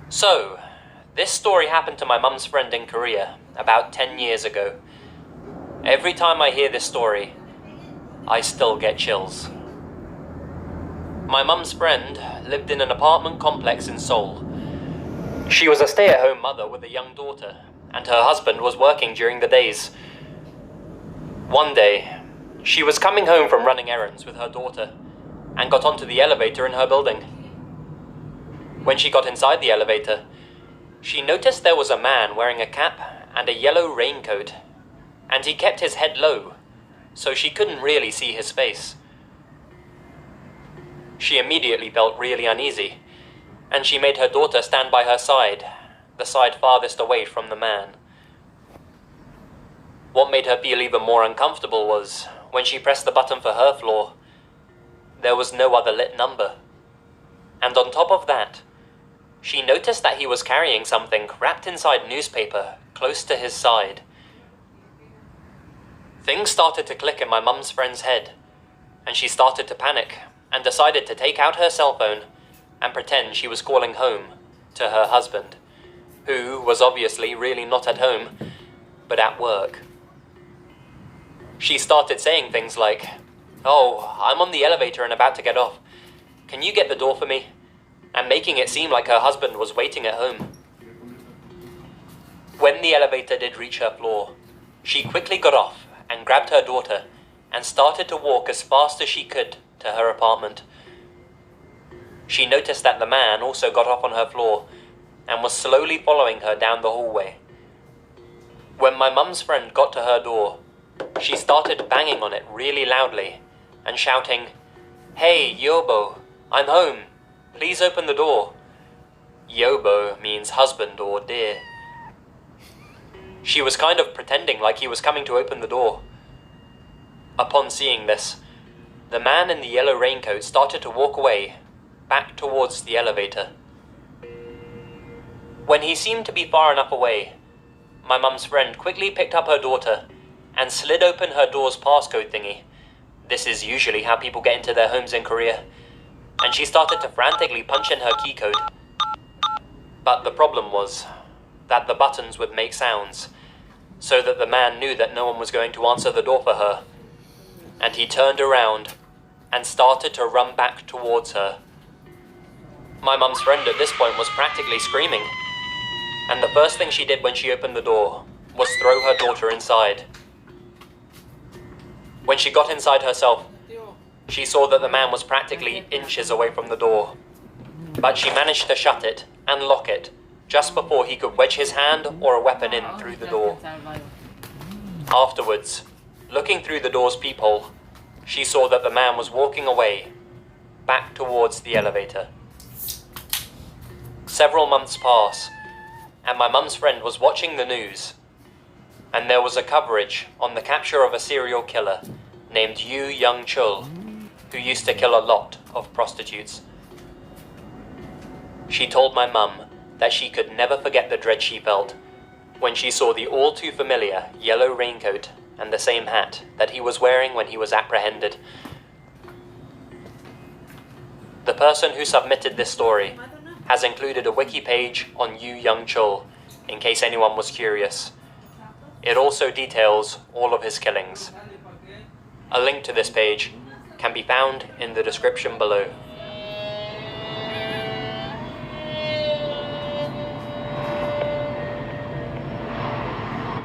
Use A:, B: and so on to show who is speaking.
A: So, this story happened to my mum's friend in Korea about 10 years ago. Every time I hear this story, I still get chills. My mum's friend lived in an apartment complex in Seoul. She was a stay-at-home mother with a young daughter, and her husband was working during the days. One day, she was coming home from running errands with her daughter and got onto the elevator in her building. When she got inside the elevator, she noticed there was a man wearing a cap and a yellow raincoat, and he kept his head low, so she couldn't really see his face. She immediately felt really uneasy, and she made her daughter stand by her side, the side farthest away from the man. What made her feel even more uncomfortable was when she pressed the button for her floor, there was no other lit number. And on top of that, she noticed that he was carrying something wrapped inside newspaper close to his side. Things started to click in my mum's friend's head, and she started to panic and decided to take out her cell phone and pretend she was calling home to her husband, who was obviously really not at home, but at work. She started saying things like, "Oh, I'm on the elevator and about to get off. Can you get the door for me?" And making it seem like her husband was waiting at home. When the elevator did reach her floor, she quickly got off and grabbed her daughter and started to walk as fast as she could to her apartment. She noticed that the man also got off on her floor and was slowly following her down the hallway. When my mum's friend got to her door, she started banging on it really loudly and shouting, "Hey, Yobo, I'm home. Please open the door." Yobo means husband or dear. She was kind of pretending like he was coming to open the door. Upon seeing this, the man in the yellow raincoat started to walk away, back towards the elevator. When he seemed to be far enough away, my mum's friend quickly picked up her daughter and slid open her door's passcode thingy. This is usually how people get into their homes in Korea. And she started to frantically punch in her key code. But the problem was that the buttons would make sounds, so that the man knew that no one was going to answer the door for her. And he turned around and started to run back towards her. My mum's friend at this point was practically screaming, and the first thing she did when she opened the door was throw her daughter inside. When she got inside herself, she saw that the man was practically inches away from the door, but she managed to shut it and lock it just before he could wedge his hand or a weapon in through the door. Afterwards, looking through the door's peephole, she saw that the man was walking away, back towards the elevator. Several months pass, and my mum's friend was watching the news, and there was a coverage on the capture of a serial killer named Yoo Young-chul, who used to kill a lot of prostitutes. She told my mum that she could never forget the dread she felt when she saw the all-too-familiar yellow raincoat and the same hat that he was wearing when he was apprehended. The person who submitted this story has included a wiki page on Yoo Young-chul, in case anyone was curious. It also details all of his killings. A link to this page can be found in the description below.